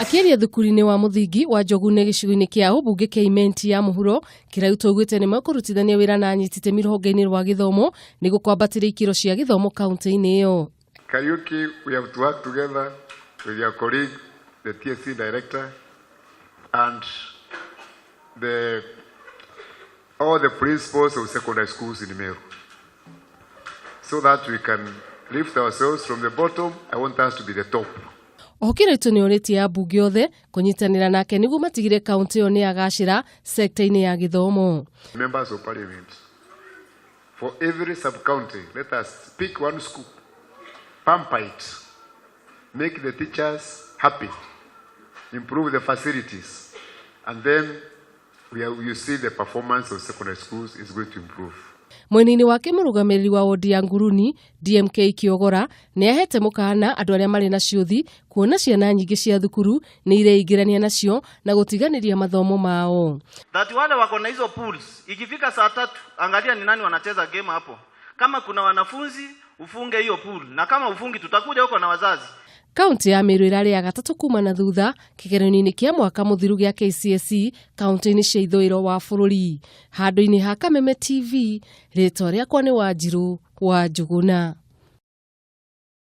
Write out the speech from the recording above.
Akiria thukuru-ini wa muthingi wa Njogune gicigo-ini kia ubunge kia imenti ya muhuro Kiraitu augite ni makurutithania wira na anyitite mirongo-ini rwa githomo ni gukwambatiria ikiro cia githomo kaunti-ini iyo. Kariuki, we have to work together with your colleague, the TSC director, and all the principals of secondary schools in Meru, so that we can lift ourselves from the bottom. I want us to be the top. Kiraitu nioritie abunge othe kunyitanira nake niguo matigire kaunti iyo ni agacira sekta-ini ya githomo. Members of parliament, for every sub-county, let us pick one school, pamper it, make the teachers happy, improve the facilities, and then you see the performance of secondary schools is going to improve. Mwena-ini wake murugamiriri wa wodi ya Nguruni DMK Kiogora ni ahete mukana andu aria mari na ciuthi kuona ciana nyingi cia thukuru ni ireingirania nacio na gutiganiria mathomo mao. That wale wako na hizo pools ikifika saa 3 angalia ni nani wanacheza game hapo. Kama kuna wanafunzi ufunge hiyo pool, na kama ufungi tutakuja huko na wazazi. Kaunti ya Meru irari ya gatatu kuma na thutha kigeranio-ini kia mwaka muthiru gia KCSE kaunti-ini cia ithũĩro wa bũrũri. Handũ-ini ha Kameme TV, rĩtwa rĩakwa nĩ Wanjiru wa Njuguna.